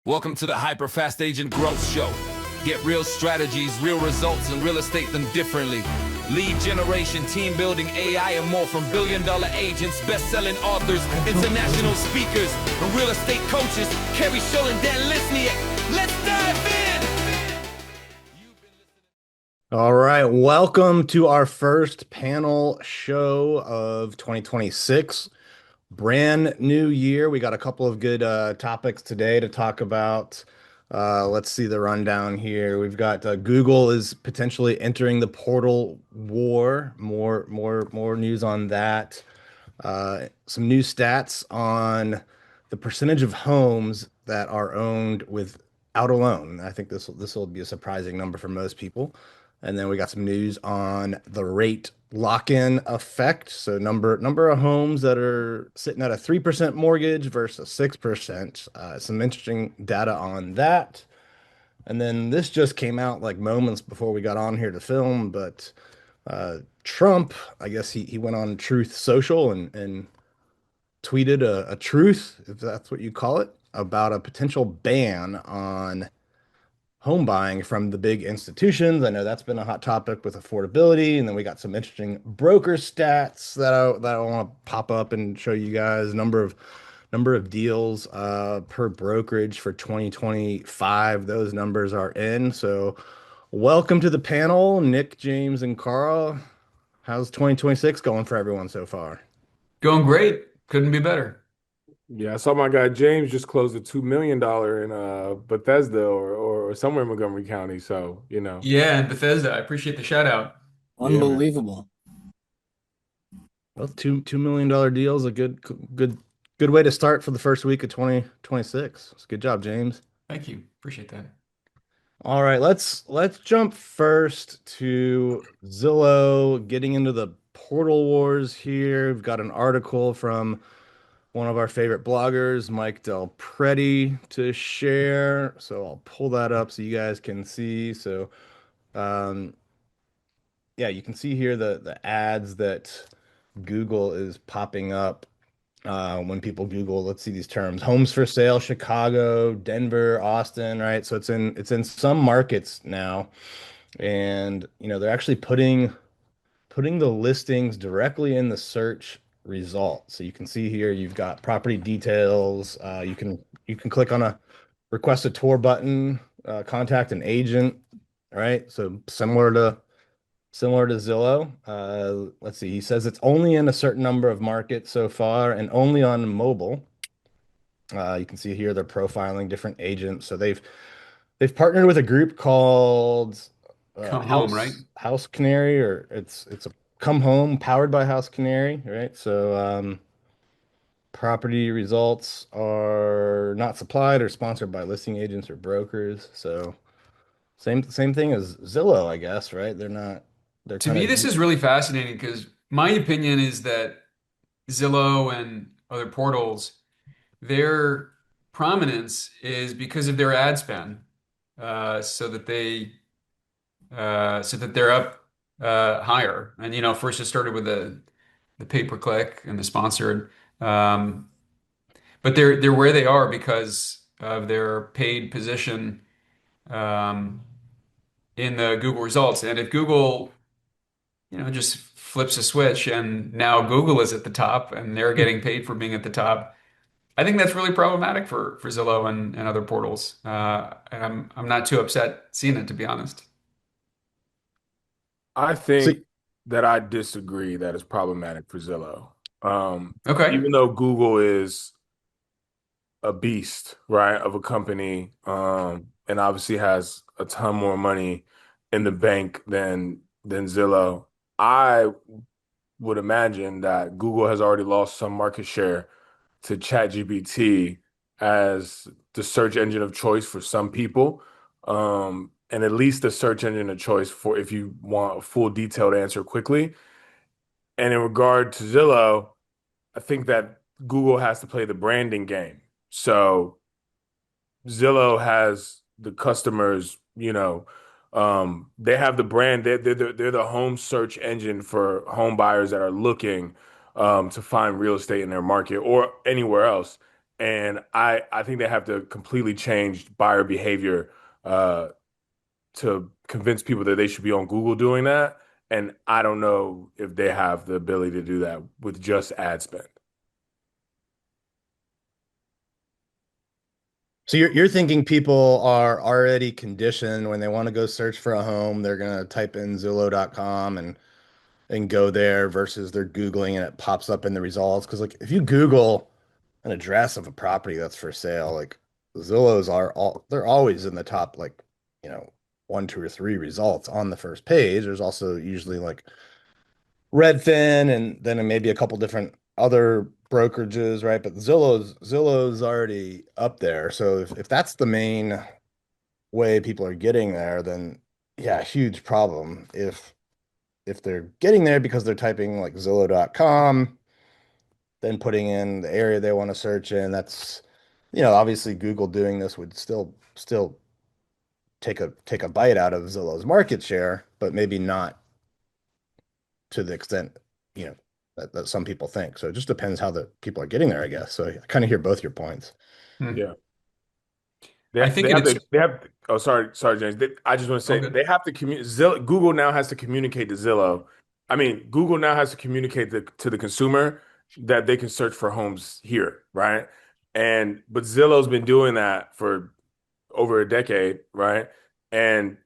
Welcome to the HyperFast Agent Growth Show. Get real strategies, real results, and real estate them differently. Lead generation, team building, AI, and more from billion-dollar agents, best-selling authors, international speakers, and real estate coaches, Kerry Shull and Dan Lesniak. Let's dive in! All right, welcome to our first panel show of 2026. Brand new year. We got a couple of good topics today to talk about. Let's see the rundown here. We've got Google is potentially entering the portal war. More news on that. Some new stats on the percentage of homes that are owned without a loan. I think this will be a surprising number for most people. And then we got some news on the rate lock-in effect. So number of homes that are sitting at a 3% mortgage versus 6%. Some interesting data on that. And then this just came out like moments before we got on here to film, but Trump, I guess he went on Truth Social and tweeted a truth, if that's what you call it, about a potential ban on home buying from the big institutions. I know that's been a hot topic with affordability, and then we got some interesting broker stats that I want to pop up and show you guys. Number of deals per brokerage for 2025. Those numbers are in. So, welcome to the panel, Nick, James, and Karl. How's 2026 going for everyone so far? Going great. Couldn't be better. Yeah, I saw my guy James just closed a $2 million in Bethesda or somewhere in Montgomery County. So, Yeah, and Bethesda, I appreciate the shout out. yeah, man. Unbelievable. Well, two million dollar deals, a good way to start for the first week of 2026. Good job, James. Thank you. Appreciate that. All right, let's jump first to Zillow, getting into the portal wars here. We've got an article from one of our favorite bloggers, Mike Del Preti, to share. So I'll pull that up so you guys can see. So um, yeah, you can see here the ads that Google is popping up when people Google, let's see these terms: homes for sale, Chicago, Denver, Austin, right? So it's in some markets now, and they're actually putting the listings directly in the search results. So you can see here you've got property details. You can click on a request a tour button, contact an agent, right? So similar to Zillow. Let's see. He says it's only in a certain number of markets so far and only on mobile. You can see here they're profiling different agents. So they've partnered with a group called Come home, right? House Canary, or it's a Come Home powered by House Canary, right? So property results are not supplied or sponsored by listing agents or brokers. So same thing as Zillow, I guess, right? They're not. They're To kind me, of. this is really fascinating because my opinion is that Zillow and other portals, their prominence is because of their ad spend, so that they're up higher. And first it started with the pay per click and the sponsored, um, but they're where they are because of their paid position. Um, in the Google results. And if Google, just flips a switch and now Google is at the top and they're getting paid for being at the top, I think that's really problematic for Zillow and other portals. And I'm not too upset seeing it, to be honest. I So think that I disagree that it's problematic for Zillow. Okay. Even though Google is a beast, right, of a company, and obviously has a ton more money in the bank than Zillow, I would imagine that Google has already lost some market share to ChatGPT as the search engine of choice for some people, and at least the search engine of choice for if you want a full detailed answer quickly. And in regard to Zillow, I think that Google has to play the branding game. So Zillow has the customers, they have the brand. They're the home search engine for home buyers that are looking to find real estate in their market or anywhere else. And I think they have to completely change buyer behavior uh, to convince people that they should be on Google doing that. And I don't know if they have the ability to do that with just ad spend. So you're thinking people are already conditioned when they want to go search for a home, they're gonna type in Zillow.com and go there versus they're Googling and it pops up in the results. Because like if you Google an address of a property that's for sale, like Zillow's are all they're always in the top like, you know, one, two, or three results on the first page. There's also usually like Redfin and then maybe a couple different other brokerages, right? But Zillow's already up there. So if that's the main way people are getting there, then yeah, huge problem. If they're getting there because they're typing like Zillow.com, then putting in the area they want to search in, that's obviously Google doing this would still take a bite out of Zillow's market share, but maybe not to the extent, you know, that some people think. So it just depends how the people are getting there, I guess. So I kind of hear both your points. Hmm. Yeah. I think it's Oh, sorry, James. I just want to all say good. they have to communicate. Google now has to communicate to Zillow. I mean, Google now has to communicate to the consumer that they can search for homes here, right? But Zillow's been doing that for over a decade, right? And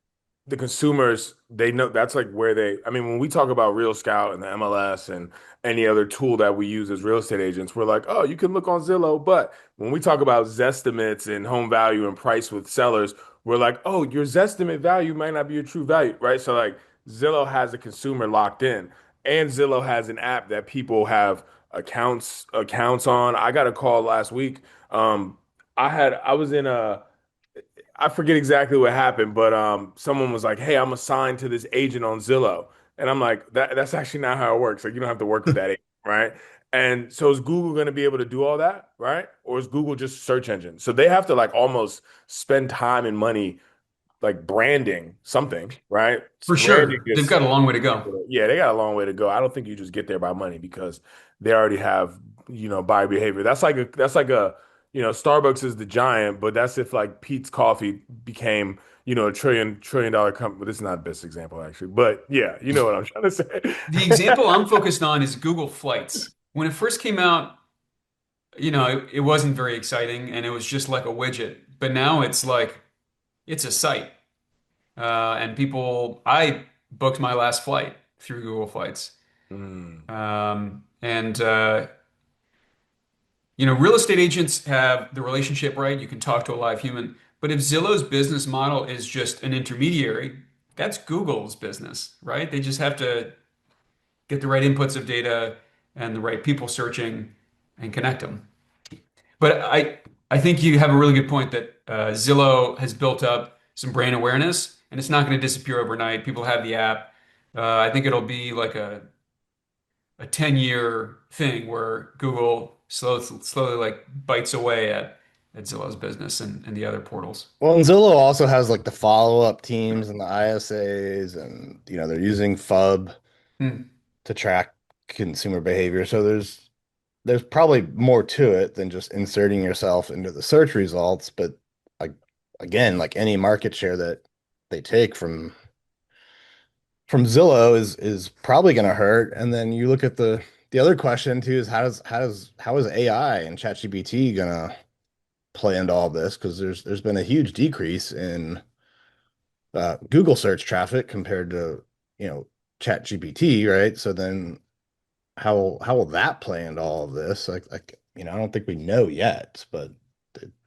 the consumers, they know that's like where I mean, when we talk about Real Scout and the MLS and any other tool that we use as real estate agents, we're like, oh, you can look on Zillow. But when we talk about Zestimates and home value and price with sellers, we're like, oh, your Zestimate value might not be your true value, right? So like Zillow has a consumer locked in, and Zillow has an app that people have accounts on. I got a call last week. I was in a I forget exactly what happened, but someone was like, "Hey, I'm assigned to this agent on Zillow," and I'm like, "That's actually not how it works. Like, you don't have to work with that agent, right?" And so, is Google going to be able to do all that, right? Or is Google just a search engine? So they have to like almost spend time and money like branding something, right? For Branding sure. They've just got a long way to go. yeah, they got a long way to go. I don't think you just get there by money because they already have, buyer behavior. Starbucks is the giant, but that's if like Pete's Coffee became, a trillion dollar company. But this is not the best example actually. But yeah, you know what I'm trying to say. The example I'm focused on is Google Flights. When it first came out, it wasn't very exciting and it was just like a widget. But now it's like it's a site. I booked my last flight through Google Flights. Mm, Real estate agents have the relationship right. You can talk to a live human. But if Zillow's business model is just an intermediary, that's Google's business, right? They just have to get the right inputs of data and the right people searching and connect them. But I think you have a really good point that Zillow has built up some brand awareness, and it's not going to disappear overnight. People have the app. I think it'll be like a 10-year thing where Google slowly like bites away at Zillow's business and the other portals. Well, and Zillow also has like the follow-up teams and the ISAs, and they're using FUB Hmm. to track consumer behavior. So there's probably more to it than just inserting yourself into the search results. But like again, like any market share that they take from Zillow is probably going to hurt. And then you look at the other question too is how is AI and ChatGPT going to play into all this? Because there's been a huge decrease in Google search traffic compared to ChatGPT, right? So then how will that play into all of this? I don't think we know yet, but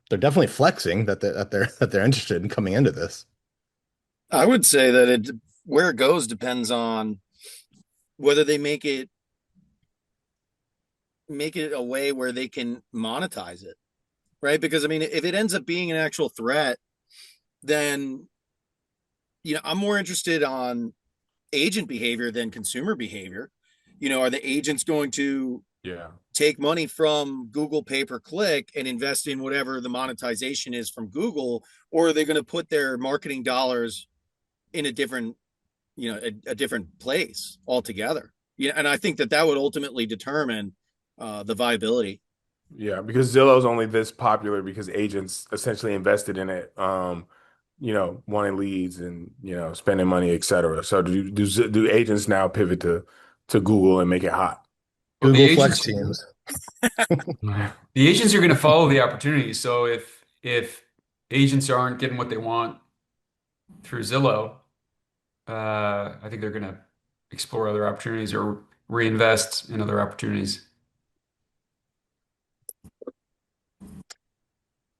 they're definitely flexing that they're interested in coming into this. I would say that where it goes depends on whether they make it a way where they can monetize it, right? Because I mean, if it ends up being an actual threat, then I'm more interested on agent behavior than consumer behavior. Are the agents going to yeah. take money from Google pay per click and invest in whatever the monetization is from Google, or are they going to put their marketing dollars in a different a different place altogether? And I think that would ultimately determine the viability. Yeah, because Zillow's only this popular because agents essentially invested in it, wanting leads and, spending money, et cetera. So do agents now pivot to Google and make it hot? Well, Google Flex Teams. the agents are going to follow the opportunity. So if agents aren't getting what they want through Zillow, I think they're going to explore other opportunities or reinvest in other opportunities.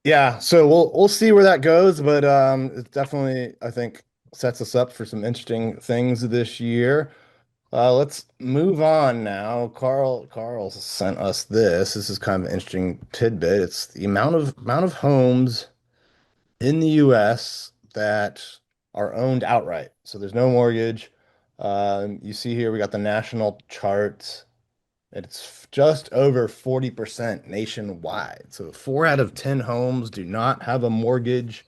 Yeah, so we'll see where that goes, but it definitely I think sets us up for some interesting things this year. Let's move on now. Carl sent us this. This is kind of an interesting tidbit. It's the amount of homes in the US that are owned outright. So there's no mortgage. You see here we got the national charts. It's just over 40% nationwide. So 4 out of 10 homes do not have a mortgage.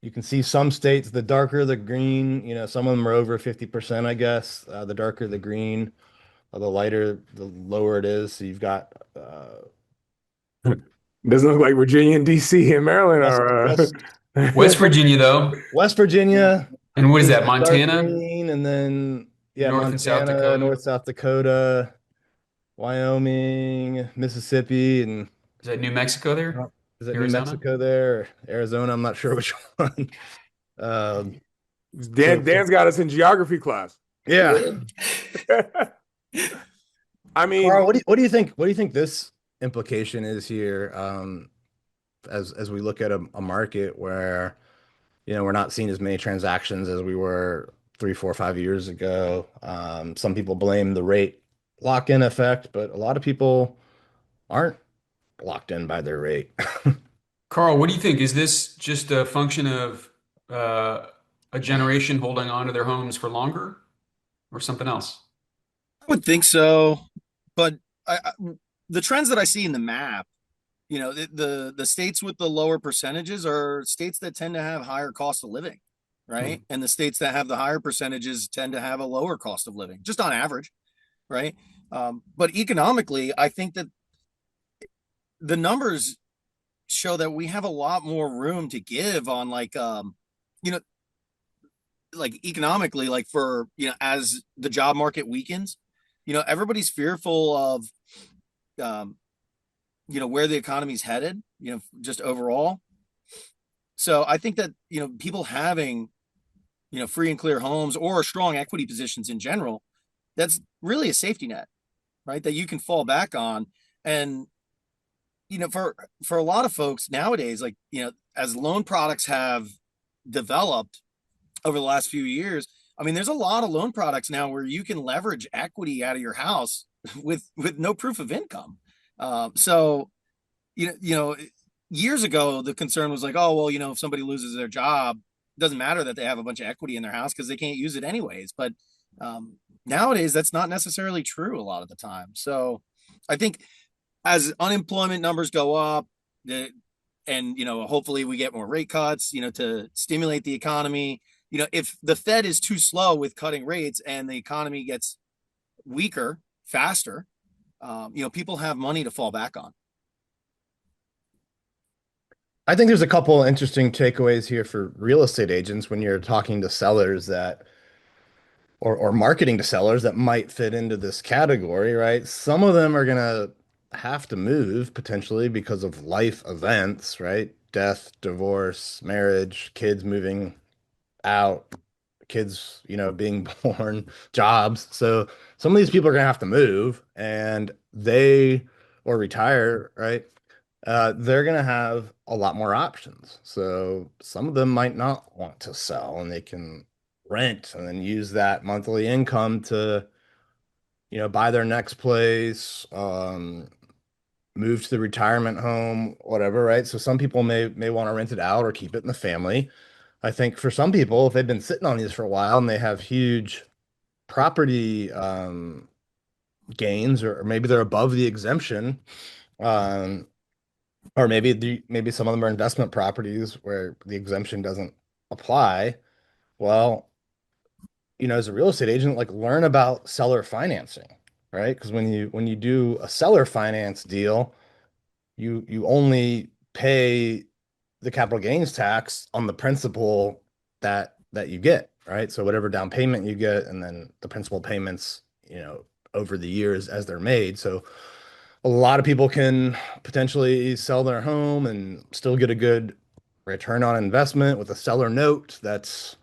You can see some states, the darker the green, some of them are over 50%, I guess. The darker the green, the lighter, the lower it is. So you've got Doesn't look like Virginia and DC and Maryland West are. West West Virginia, though, West Virginia and what is is that? the dark Montana, green, and then yeah, North and South Montana, Dakota. North South Dakota, Wyoming, Mississippi, and Is that New Mexico there? is that New Arizona? Mexico there? Or Arizona? I'm not sure which one. Um, so Dan's got us in geography class. yeah, I Carl, mean, what do you think? What do you think this implication is here? As we look at a market where we're not seeing as many transactions as we were 3, 4, 5 years ago. Some people blame the rate lock-in effect, but a lot of people aren't locked in by their rate. Carl, what do you think? Is this just a function of uh, a generation holding on to their homes for longer or something else? I would think so, but the trends that I see in the map, the states with the lower percentages are states that tend to have higher cost of living, right? Hmm. And the states that have the higher percentages tend to have a lower cost of living, just on average, right? But economically, I think that the numbers show that we have a lot more room to give on you know, like economically, like for, as the job market weakens, everybody's fearful of, um, where the economy's headed, just overall. So I think that, people having, free and clear homes or strong equity positions in general, that's really a safety net, right? That you can fall back on. And, for a lot of folks nowadays, like, as loan products have developed over the last few years, I mean, there's a lot of loan products now where you can leverage equity out of your house with no proof of income. So years ago, the concern was like, oh well, if somebody loses their job, it doesn't matter that they have a bunch of equity in their house because they can't use it anyways. But nowadays, that's not necessarily true a lot of the time. So I think as unemployment numbers go up, and hopefully we get more rate cuts, to stimulate the economy. If the Fed is too slow with cutting rates and the economy gets weaker faster, people have money to fall back on. I think there's a couple interesting takeaways here for real estate agents when you're talking to sellers that or marketing to sellers that might fit into this category, right? Some of them are gonna have to move potentially because of life events, right? Death, divorce, marriage, kids moving out, kids, being born, jobs. So some of these people are gonna have to move and they or retire, right? They're gonna have a lot more options. So some of them might not want to sell and they can rent and then use that monthly income to, buy their next place, move to the retirement home, whatever, right? So some people may want to rent it out or keep it in the family. I think for some people, if they've been sitting on these for a while and they have huge property gains, or maybe they're above the exemption, um, or maybe some of them are investment properties where the exemption doesn't apply. Well, as a real estate agent, like learn about seller financing, right? Because when you do a seller finance deal, you only pay the capital gains tax on the principal that you get, right? So whatever down payment you get, and then the principal payments, over the years as they're made. So a lot of people can potentially sell their home and still get a good return on investment with a seller note that's,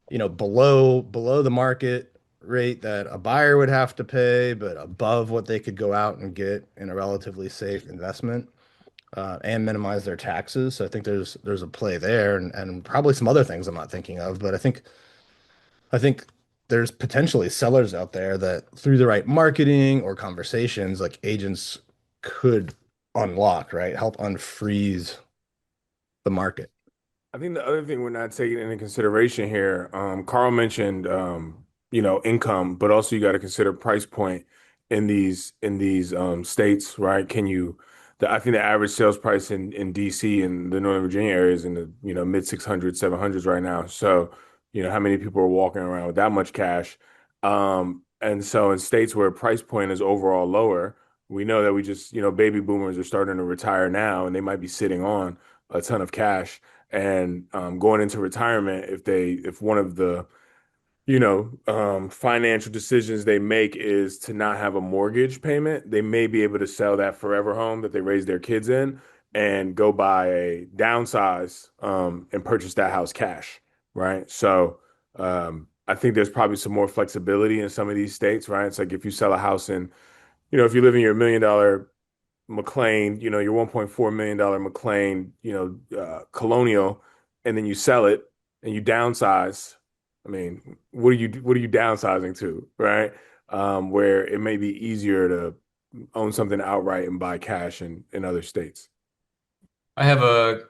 below the market rate that a buyer would have to pay, but above what they could go out and get in a relatively safe investment, and minimize their taxes. So I think there's a play there, and probably some other things I'm not thinking of, but I think there's potentially sellers out there that through the right marketing or conversations, like agents could unlock, right? Help unfreeze the market. I think the other thing we're not taking into consideration here, Carl mentioned, income, but also you got to consider price point in these states, right? I think the average sales price in DC and the Northern Virginia area is in the mid 600s, 700s right now. So how many people are walking around with that much cash? And so in states where price point is overall lower, we know that we just baby boomers are starting to retire now, and they might be sitting on a ton of cash. And going into retirement, if one of the financial decisions they make is to not have a mortgage payment, they may be able to sell that forever home that they raised their kids in and go buy a downsize, and purchase that house cash, right? So I think there's probably some more flexibility in some of these states, right? It's like if you sell a house in, if you live in your $1 million McLean, your $1.4 million McLean, Colonial, and then you sell it and you downsize. I mean, what are you downsizing to, right? Where it may be easier to own something outright and buy cash in other states. I have a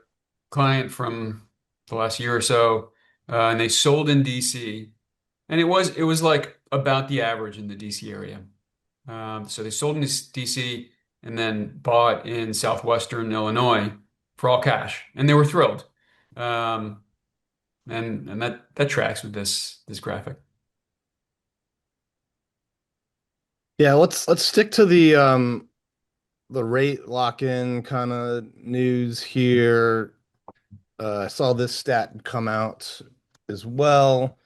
client from the last year or so, and they sold in DC, and it was like about the average in the DC area. So they sold in DC and then bought in southwestern Illinois for all cash, and they were thrilled. Um, and that tracks with this graphic. Yeah, let's stick to the rate lock-in kind of news here. I saw this stat come out as well.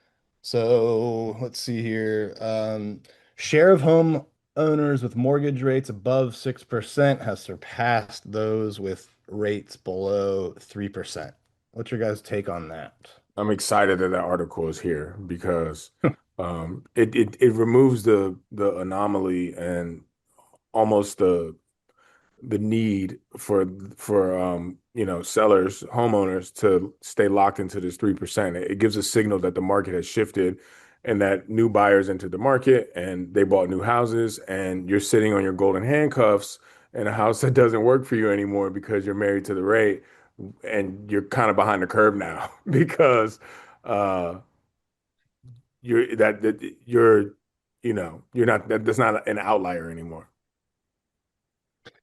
So let's see here. Share of home owners with mortgage rates above 6% has surpassed those with rates below 3%. What's your guys' take on that? I'm excited that that article is here because it removes the anomaly and almost the need for sellers, homeowners to stay locked into this 3%. It gives a signal that the market has shifted and that new buyers entered the market and they bought new houses, and you're sitting on your golden handcuffs in a house that doesn't work for you anymore because you're married to the rate, and you're kind of behind the curve now because uh you're not that's not an outlier anymore.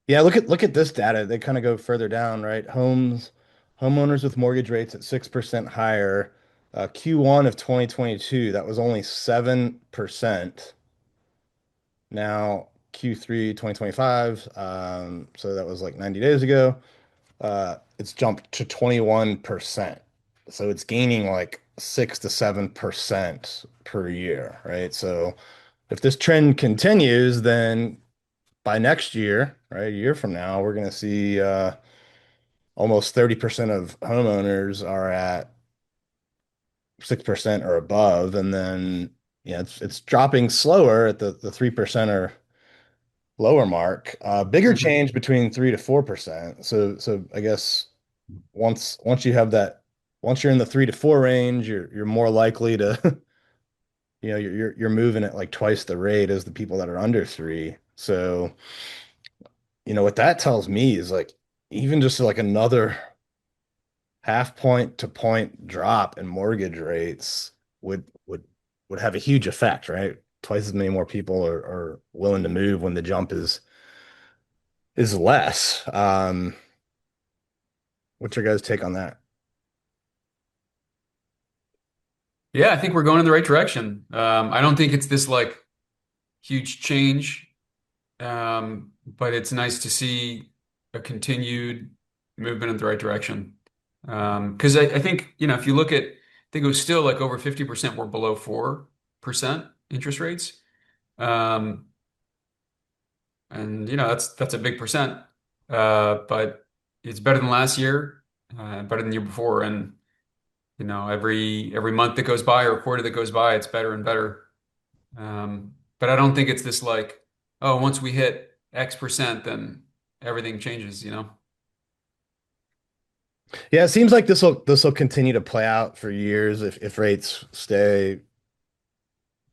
Yeah, look at this data. They kind of go further down, right? Homeowners with mortgage rates at 6% higher. Q1 of 2022, that was only 7%. Now Q3 2025, so that was like 90 days ago. It's jumped to 21%. So it's gaining like 6 to 7% per year, right? So if this trend continues, then by next year, right, a year from now, we're going to see almost 30% of homeowners are at 6% or above. And then, yeah, it's dropping slower at the 3% or lower mark. Bigger Mhm. change between 3 to 4%. So I guess once you have that, once you're in the 3 to 4 range, you're more likely to, you're moving at like twice the rate as the people that are under three. So, what that tells me is like even just like another half point to point drop in mortgage rates would have a huge effect, right? Twice as many more people are willing to move when the jump is less. What's your guys' take on that? Yeah, I think we're going in the right direction. I don't think it's this like huge change, but it's nice to see a continued movement in the right direction. Because I think, if you look at, I think it was still like over 50% were below 4% interest rates. Um, and that's a big percent. But it's better than last year, better than the year before. And, every month that goes by or quarter that goes by, it's better and better. But I don't think it's this like, oh, once we hit X%, then everything changes. Yeah, it seems like this will continue to play out for years if rates stay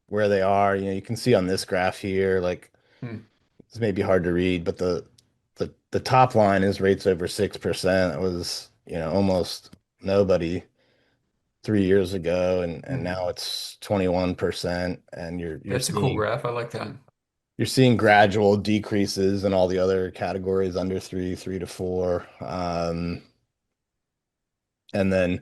where they are. You can see on this graph here, like Hmm. it's maybe hard to read, but the top line is rates over 6%. It was, almost nobody 3 years ago, and Hmm. now it's 21%, and you're That's a cool seeing graph. I like that. you're seeing gradual decreases in all the other categories under three, 3 to 4. And then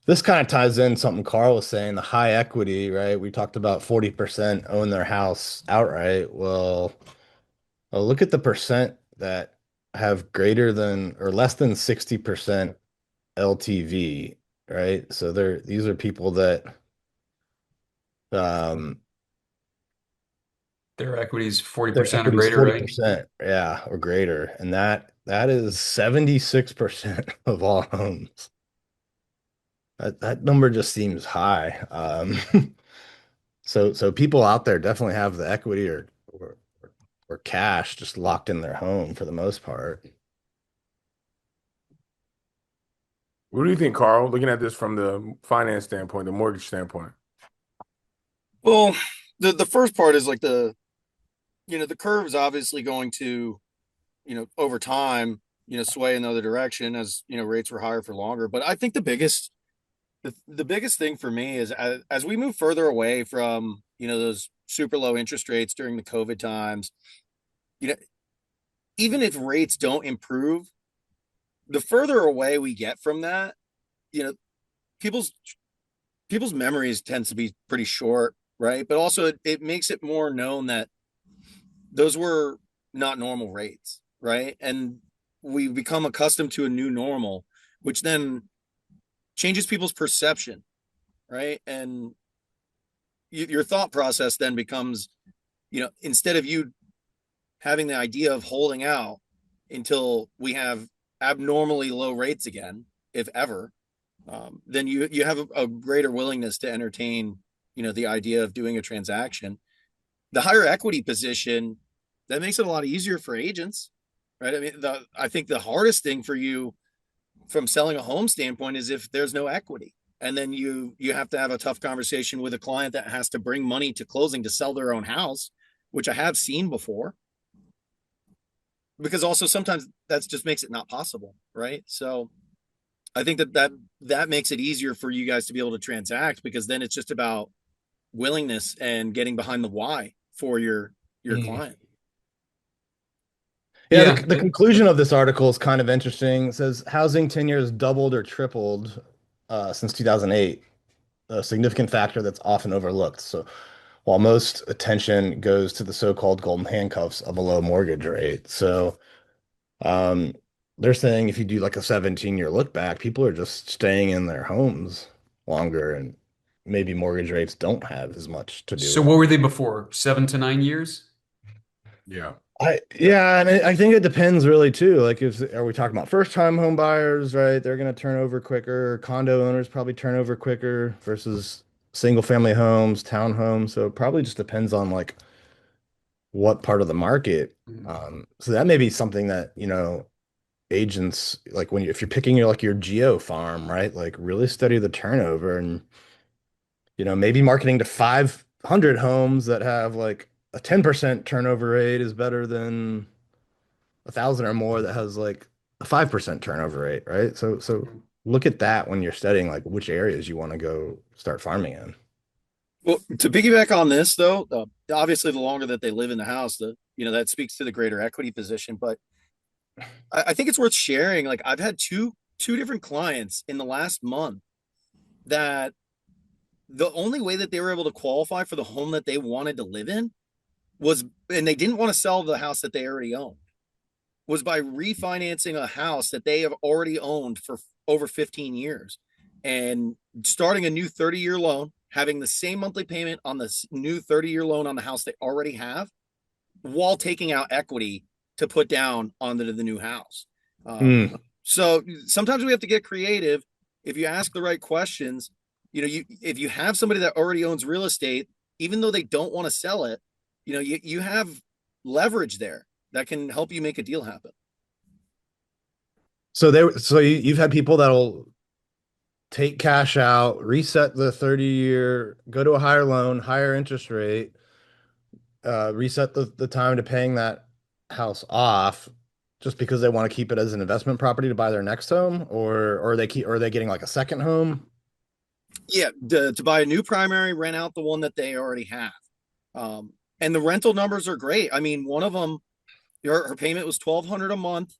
this kind of ties in something Karl was saying, the high equity, right? We talked about 40% own their house outright. Well, look at the percent that have greater than or less than 60% LTV, right? So these are people that um Their equity is their 40% or equity is greater, right? 40%, yeah, or greater. And that is 76% of all homes. That number just seems high. So people out there definitely have the equity or cash just locked in their home for the most part. What do you think, Carl? Looking at this from the finance standpoint, the mortgage standpoint. Well, the first part is like the curve is obviously going to, over time, sway in the other direction as, rates were higher for longer. But I think the biggest thing for me is as we move further away from, those super low interest rates during the COVID times, you know, even if rates don't improve, the further away we get from that, you know, people's people's memories tends to be pretty short, right? But also it makes it more known that those were not normal rates, right? And we become accustomed to a new normal, which then changes people's perception, right? And your thought process then becomes, instead of you having the idea of holding out until we have abnormally low rates again, if ever, then you have a greater willingness to entertain, the idea of doing a transaction. The higher equity position, that makes it a lot easier for agents, right? I mean, I think the hardest thing for you from selling a home standpoint is if there's no equity, and then you have to have a tough conversation with a client that has to bring money to closing to sell their own house, which I have seen before, because also sometimes that just makes it not possible, right? So I think that makes it easier for you guys to be able to transact, because then it's just about willingness and getting behind the why for your Mm. client. Yeah, Yeah. the conclusion of this article is kind of interesting. It says housing tenure has doubled or tripled since 2008, a significant factor that's often overlooked. So while most attention goes to the so-called golden handcuffs of a low mortgage rate. So um, they're saying if you do like a 17-year look back, people are just staying in their homes longer, and maybe mortgage rates don't have as much to do So with what it. were they before? 7 to 9 years? Yeah. Yeah, and I think it depends really too. Like, are we talking about first-time home buyers, right? They're going to turn over quicker. Condo owners probably turn over quicker versus single-family homes, townhomes. So it probably just depends on like what part of the market. Mhm. So that may be something that, agents like if you're picking your geo farm, right? Like really study the turnover and maybe marketing to 500 homes that have like a 10% turnover rate is better than 1,000 or more that has like a 5% turnover rate, right? So look at that when you're studying like which areas you want to go start farming in. Well, to piggyback on this though, obviously the longer that they live in the house, that speaks to the greater equity position. But I think it's worth sharing. Like I've had two different clients in the last month that the only way that they were able to qualify for the home that they wanted to live in was, and they didn't want to sell the house that they already owned, was by refinancing a house that they have already owned for over 15 years and starting a new 30-year loan, having the same monthly payment on the new 30-year loan on the house they already have, while taking out equity to put down onto the new house. Hmm. So sometimes we have to get creative. If you ask the right questions, if you have somebody that already owns real estate, even though they don't want to sell it, you have leverage there that can help you make a deal happen. So you've had people that'll take cash out, reset the 30-year, go to a higher loan, higher interest rate, reset the time to paying that house off just because they want to keep it as an investment property to buy their next home, or are they getting like a second home? Yeah, to buy a new primary, rent out the one that they already have. And the rental numbers are great. I mean, one of them, her payment was 1,200 a month.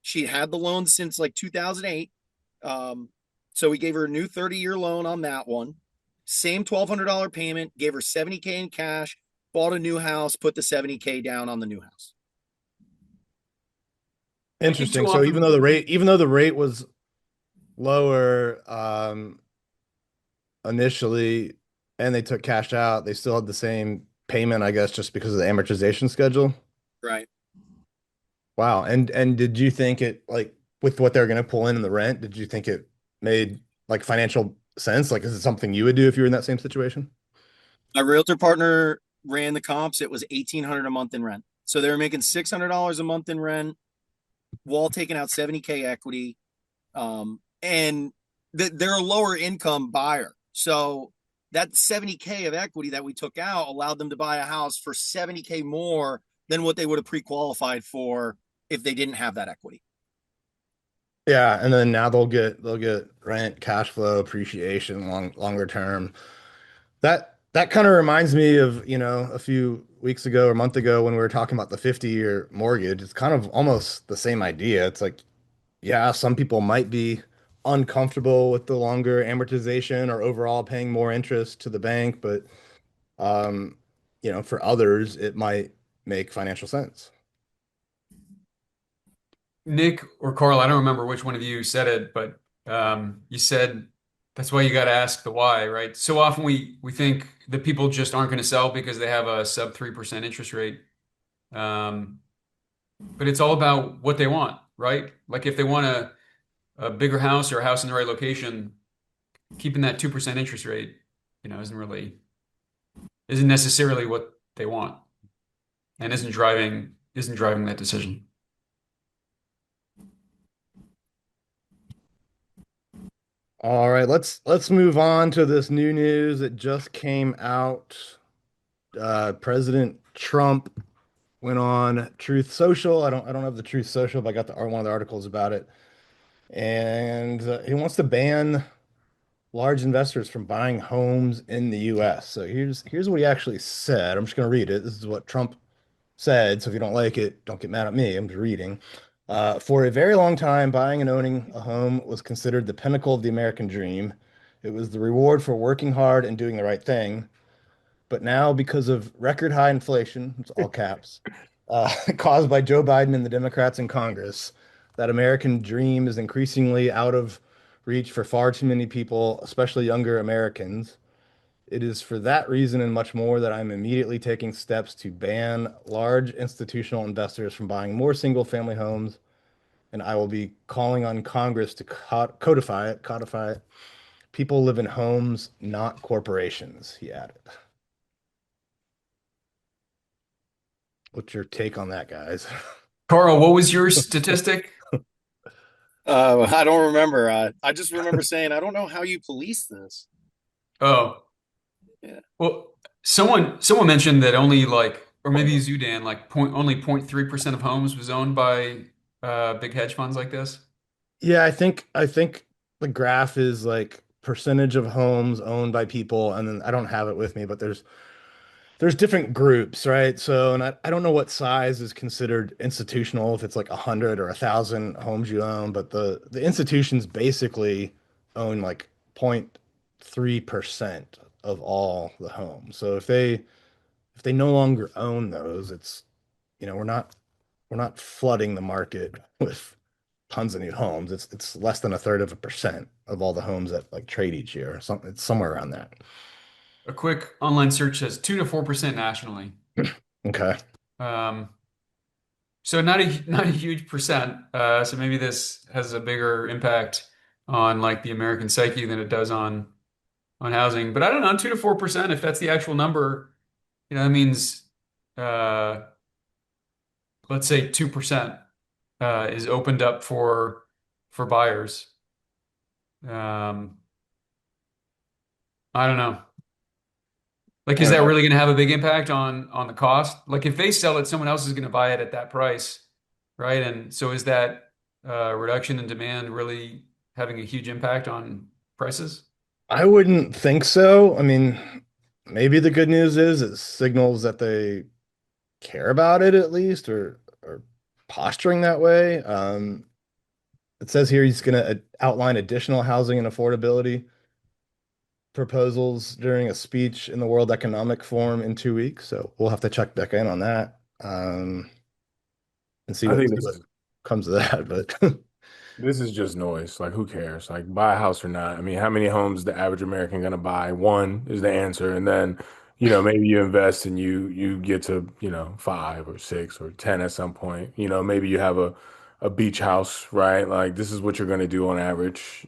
She had the loan since like 2008. So we gave her a new 30-year loan on that one. Same $1,200 payment, gave her 70K in cash, bought a new house, put the 70K down on the new house. I think too Interesting. So often, even though the rate was lower initially and they took cash out, they still had the same payment, I guess, just because of the amortization schedule. Right. Wow. And did you think it like with what they're going to pull in the rent, did you think it made like financial sense? Like, is it something you would do if you were in that same situation? My realtor partner ran the comps. It was 1,800 a month in rent. So they were making $600 a month in rent, while taking out 70K equity. And they're a lower income buyer. So that 70K of equity that we took out allowed them to buy a house for 70K more than what they would have pre-qualified for if they didn't have that equity. Yeah, and then now they'll get rent, cash flow, appreciation longer term. That kind of reminds me of, a few weeks ago or a month ago when we were talking about the 50-year mortgage. It's kind of almost the same idea. It's like, yeah, some people might be uncomfortable with the longer amortization or overall paying more interest to the bank, but um, for others, it might make financial sense. Nick or Carl, I don't remember which one of you said it, but you said that's why you got to ask the why, right? So often we think that people just aren't going to sell because they have a sub 3% interest rate. Um, but it's all about what they want, right? Like if they want a bigger house or a house in the right location, keeping that 2% interest rate, isn't necessarily what they want and isn't driving that decision. All right, let's move on to this new news that just came out. President Trump went on Truth Social. I don't have the Truth Social, but I got one of the articles about it. And he wants to ban large investors from buying homes in the US. So here's what he actually said. I'm just going to read it. This is what Trump said. So if you don't like it, don't get mad at me. I'm just reading. For a very long time, buying and owning a home was considered the pinnacle of the American dream. It was the reward for working hard and doing the right thing. But now, because of record high inflation, it's all caps, caused by Joe Biden and the Democrats in Congress, that American dream is increasingly out of reach for far too many people, especially younger Americans. It is for that reason and much more that I'm immediately taking steps to ban large institutional investors from buying more single-family homes, and I will be calling on Congress to codify it. People live in homes, not corporations, he added. What's your take on that, guys? Carl, what was your statistic? I don't remember. I just remember saying, I don't know how you police this. Oh, Yeah. well, someone mentioned that only like, or maybe you, Dan, like only 0.3% of homes was owned by big hedge funds like this. Yeah, I think the graph is like percentage of homes owned by people, and then I don't have it with me, but there's different groups, right? So, and I don't know what size is considered institutional, if it's like 100 or 1,000 homes you own, but the institutions basically own like 0.3% of all the homes. So if they no longer own those, it's we're not we're not flooding the market with tons of new homes. It's less than a third of a percent of all the homes that like trade each year. Or something. It's somewhere around that. A quick online search says 2 to 4% nationally. Okay. Um, so not a huge percent. So maybe this has a bigger impact on like the American psyche than it does on housing. But I don't know, 2 to 4%, if that's the actual number, that means uh, let's say 2% is opened up for buyers. Um, I don't know. Like, is that really going to have a big impact on the cost? Like, if they sell it, someone else is going to buy it at that price, right? And so, is that reduction in demand really having a huge impact on prices? I wouldn't think so. I mean, maybe the good news is it signals that they care about it at least, or posturing that way. It says here he's going to outline additional housing and affordability proposals during a speech in the World Economic Forum in 2 weeks. So we'll have to check back in on that, and see I what, think see what comes of that. But this is just noise. Like, who cares? Like, buy a house or not? I mean, how many homes is the average American gonna buy? One is the answer, and then, maybe you invest and you get to, 5 or 6 or 10 at some point. Maybe you have a beach house, right? Like, this is what you're gonna do on average.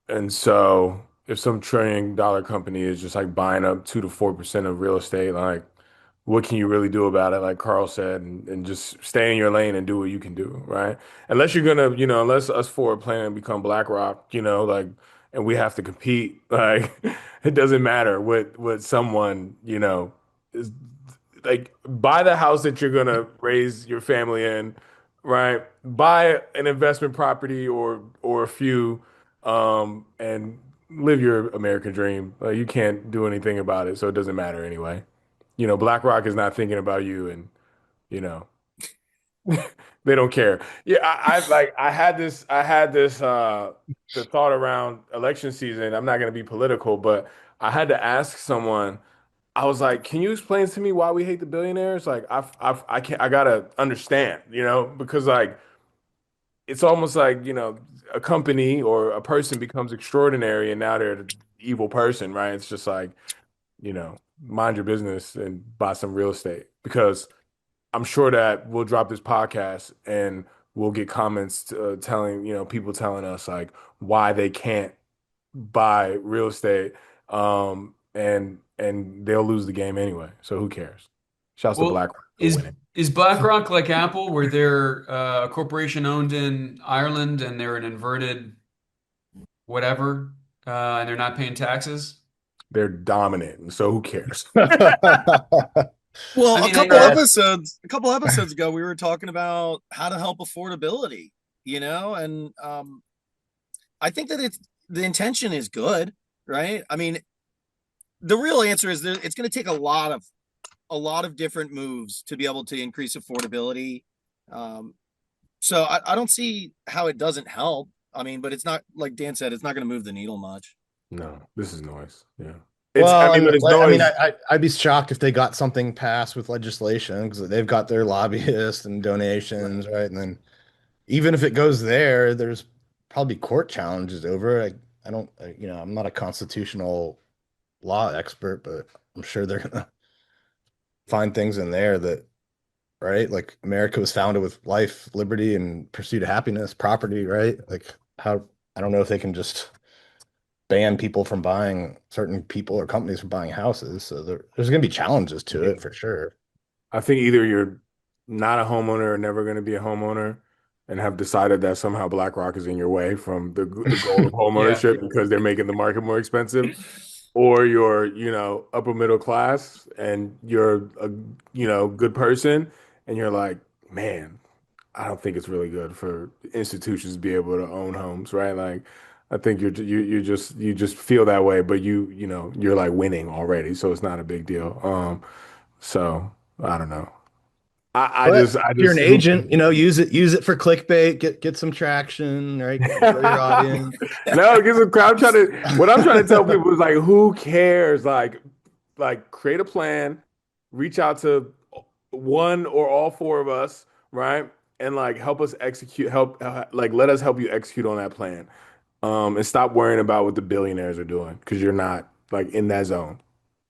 And so if some $1 trillion company is just like buying up 2 to 4% of real estate, like, what can you really do about it? Like Karl said, and just stay in your lane and do what you can do, right? Unless you're gonna, unless us four are planning to become BlackRock, like, and we have to compete, like, it doesn't matter what someone, is like, buy the house that you're gonna raise your family in, right? Buy an investment property or a few, and live your American dream. Like, you can't do anything about it, so it doesn't matter anyway. BlackRock is not thinking about you, and you know they don't care. Yeah, I had this the thought around election season. I'm not going to be political, but I had to ask someone. I was like, "Can you explain to me why we hate the billionaires?" Like, I can't. I gotta understand, because like it's almost like a company or a person becomes extraordinary, and now they're the evil person, right? It's just like mind your business and buy some real estate because I'm sure that we'll drop this podcast and we'll get comments telling, people telling us like why they can't buy real estate, and they'll lose the game anyway. So who cares? Shouts to Well, BlackRock for is winning. is BlackRock like Apple, where they're a corporation owned in Ireland and they're an inverted whatever, and they're not paying taxes? They're dominant, so who cares? Well, I a mean, couple episodes ago, we were talking about how to help affordability, and I think that the intention is good, right? I mean, the real answer is that it's going to take a lot of different moves to be able to increase affordability. Um, so I don't see how it doesn't help. I mean, but it's not, like Dan said, it's not going to move the needle much. No, this is noise. Yeah. I well, mean, and but it's I mean, noise. I'd be shocked if they got something passed with legislation because they've got their lobbyists and Right. donations, right? And then even if it goes there, there's probably court challenges over it. I don't, I'm not a constitutional law expert, but I'm sure they're gonna find things in there that, right? Like America was founded with life, liberty, and pursuit of happiness, property, right? Like how, I don't know if they can just ban people from buying certain people or companies from buying houses. So there's going to be challenges to it for sure. I think either you're not a homeowner or never going to be a homeowner and have decided that somehow BlackRock is in your way from the goal of Yeah. homeownership because they're making the market more expensive, or you're, upper middle class and you're a, good person and you're like, man, I don't think it's really good for institutions to be able to own homes, right? Like, I think you just feel that way, but you're like winning already, so it's not a big deal. So I don't know. I But just I if you're an just who agent, use it for clickbait, get some traction, right? Grow your audience. no, because what I'm trying to tell people is like, who cares? Like create a plan, reach out to one or all four of us, right? And like help us execute, like let us help you execute on that plan. And stop worrying about what the billionaires are doing because you're not like in that zone.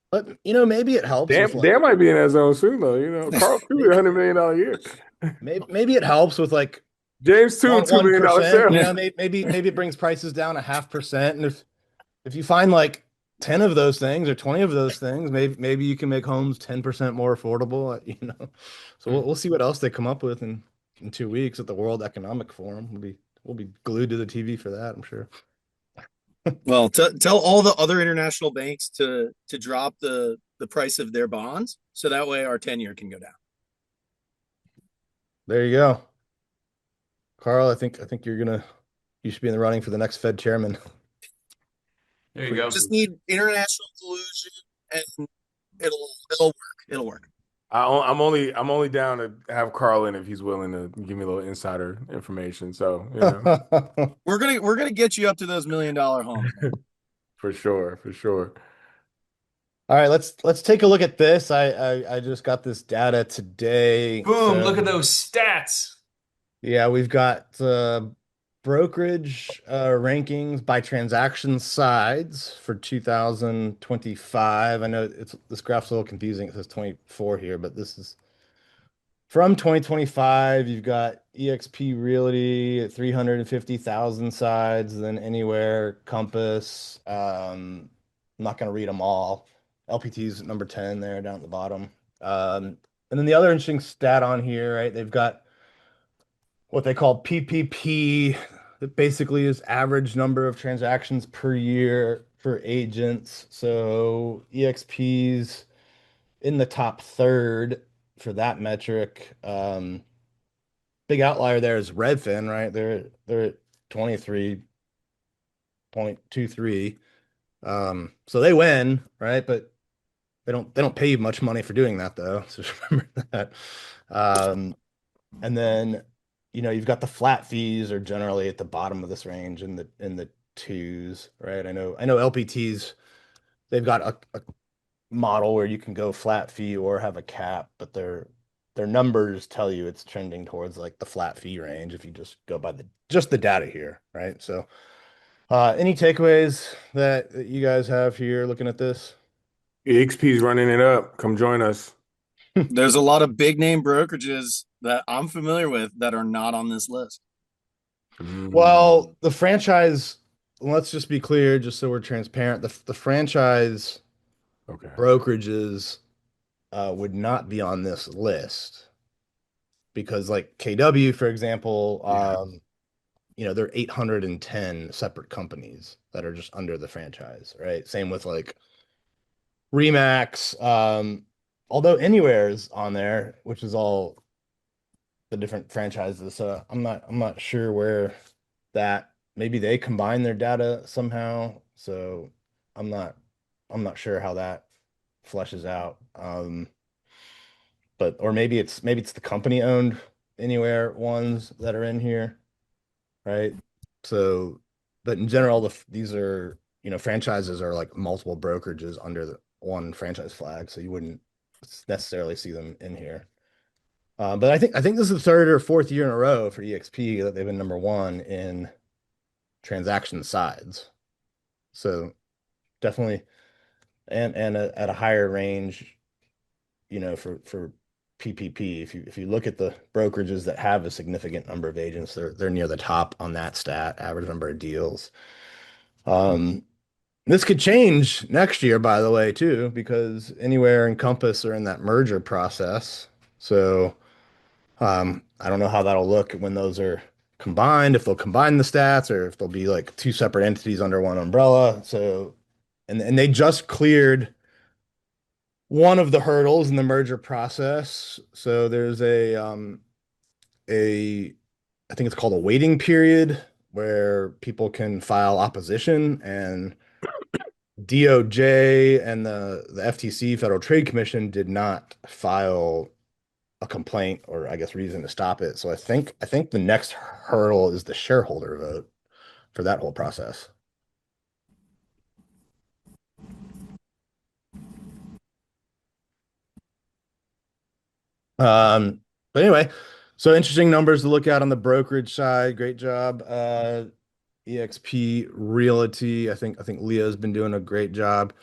But maybe it helps with like Dan might be in that zone soon though. Carl could be $100 million a year. maybe it helps with like James too, one $2 one million percent. sale. Maybe it brings prices down 0.5%. And if you find like 10 of those things or 20 of those things, maybe you can make homes 10% more affordable. So we'll see what else they come up with in 2 weeks at the World Economic Forum. We'll be glued to the TV for that, I'm sure. Well, tell all the other international banks to drop the price of their bonds, so that way our 10-year can go down. There you go. Carl, I think you should be in the running for the next Fed chairman. There you We go. just need international collusion, and it'll work. It'll work. I'm only down to have Carl in if he's willing to give me a little insider information. So, We're gonna get you up to those $1 million homes, man. for sure, for sure. All right, let's take a look at this. I just got this data today. Boom, So look at those stats. yeah, we've got brokerage rankings by transaction sides for 2025. I know this graph's a little confusing. It says 24 here, but this is from 2025. You've got eXp Realty at 350,000 sides, then Anywhere, Compass. I'm not going to read them all. LPT's at number 10 there down at the bottom. And then the other interesting stat on here, right? They've got what they call PPP, that basically is average number of transactions per year for agents. So EXP's in the top third for that metric. Big outlier there is Redfin, right? They're at 23.23. So they win, right? But they don't pay you much money for doing that though. So just remember that. Um, and then you've got the flat fees are generally at the bottom of this range in the twos, right? I know LPTs, they've got a model where you can go flat fee or have a cap, but their numbers tell you it's trending towards like the flat fee range if you just go by the data here, right? So any takeaways that you guys have here looking at this? EXP's running it up. Come join us. There's a lot of big name brokerages that I'm familiar with that are not on this list. Well, the franchise, let's just be clear, just so we're transparent, the franchise Okay. brokerages would not be on this list because, like KW, for example, there are 810 separate companies that are just under the franchise, right? Same with like Remax, although Anywhere is on there, which is all the different franchises. So I'm not sure where that maybe they combine their data somehow. So I'm not I'm not sure how that fleshes out. But or maybe it's the company owned Anywhere ones that are in here, right? So, but in general, these are franchises are like multiple brokerages under the one franchise flag, so you wouldn't necessarily see them in here. But I think this is the third or fourth year in a row for EXP that they've been number one in transaction sides. So definitely, and at a higher range, for PPP. If you look at the brokerages that have a significant number of agents, they're near the top on that stat, average number of deals. This could change next year, by the way, too, because Anywhere and Compass are in that merger process. So I don't know how that'll look when those are combined, if they'll combine the stats or if they'll be like two separate entities under one umbrella. So, and they just cleared one of the hurdles in the merger process. So there's a I think it's called a waiting period where people can file opposition, and DOJ and the FTC, Federal Trade Commission, did not file a complaint or I guess reason to stop it. So I think the next hurdle is the shareholder vote for that whole process. But anyway, so interesting numbers to look at on the brokerage side. Great job, EXP Realty. I think Leah's been doing a great job.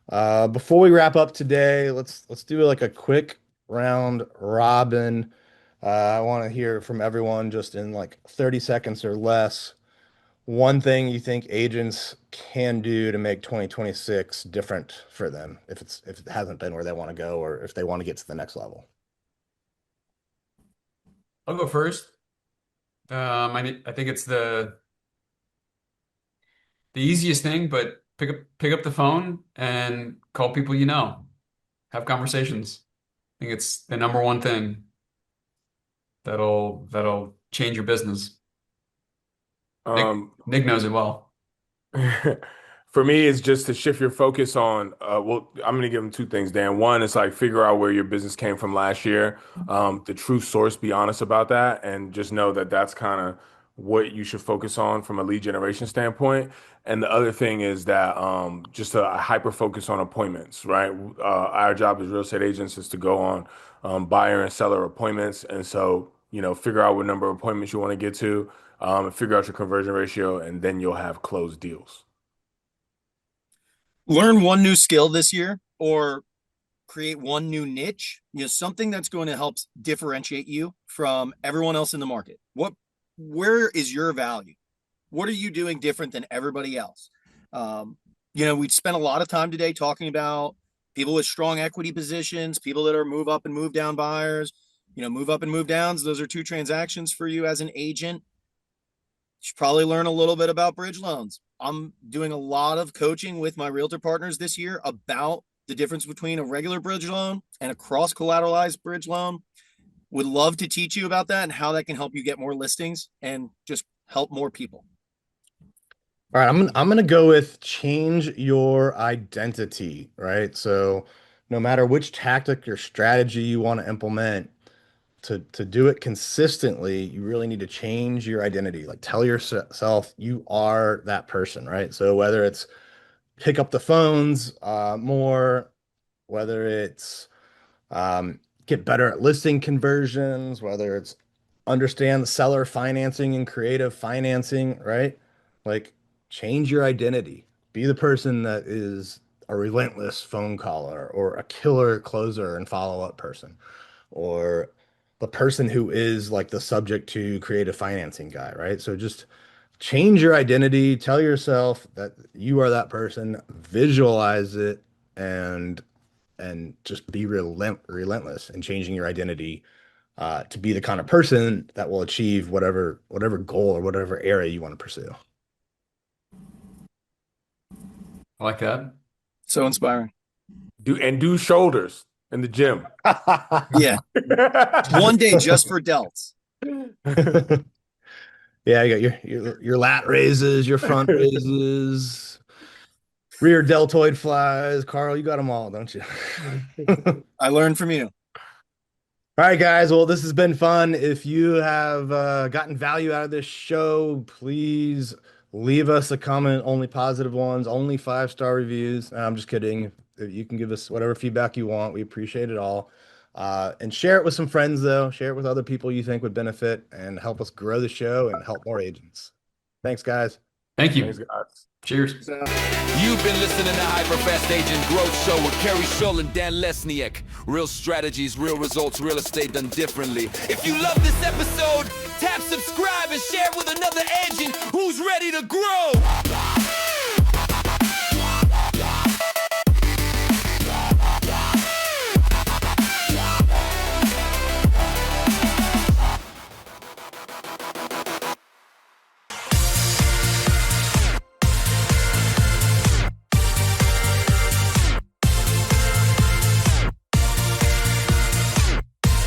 Before we wrap up today, let's do like a quick round robin. I want to hear from everyone just in like 30 seconds or less. One thing you think agents can do to make 2026 different for them if it hasn't been where they want to go or if they want to get to the next level. I'll go first. I think it's the easiest thing, but pick up the phone and call people you know. Have conversations. I think it's the number one thing that'll change your business. Nick knows it well. For me, it's just to shift your focus on, well, I'm going to give them two things, Dan. One, it's like figure out where your business came from last year, the true source, be honest about that, and just know that that's kind of what you should focus on from a lead generation standpoint. And the other thing is that just a hyper focus on appointments, right? Our job as real estate agents is to go on buyer and seller appointments. And so, figure out what number of appointments you want to get to, and figure out your conversion ratio, and then you'll have closed deals. Learn one new skill this year or create one new niche, something that's going to help differentiate you from everyone else in the market. Where is your value? What are you doing different than everybody else? We spent a lot of time today talking about people with strong equity positions, people that are move up and move down buyers, move up and move downs. Those are two transactions for you as an agent. You should probably learn a little bit about bridge loans. I'm doing a lot of coaching with my realtor partners this year about the difference between a regular bridge loan and a cross collateralized bridge loan. Would love to teach you about that and how that can help you get more listings and just help more people. All right, I'm gonna go with change your identity, right? So no matter which tactic or strategy you want to implement, to do it consistently, you really need to change your identity. Like tell yourself you are that person, right? So whether it's pick up the phones more, whether it's get better at listing conversions, whether it's understand the seller financing and creative financing, right? Like change your identity. Be the person that is a relentless phone caller or a killer closer and follow-up person, or the person who is like the subject to creative financing guy, right? So just change your identity, tell yourself that you are that person, visualize it, and just be relentless in changing your identity to be the kind of person that will achieve whatever goal or whatever area you want to pursue. I like that. So inspiring. Do shoulders in the gym. Yeah. One day just for delts. Yeah, you got your lat raises, your front raises, rear deltoid flies. Karl, you got them all, don't you? I learned from you. All right, guys. Well, this has been fun. If you have gotten value out of this show, please leave us a comment. Only positive ones, only 5-star reviews. I'm just kidding. You can give us whatever feedback you want. We appreciate it all. And share it with some friends, though. Share it with other people you think would benefit and help us grow the show and help more agents. Thanks, guys. Thank you. Thanks, guys. Cheers. You've been listening to HyperFast Agent Growth Show with Kerry Schull and Dan Lesniak. Real strategies, real results, real estate done differently. If you love this episode, tap subscribe and share it with another agent who's ready to grow.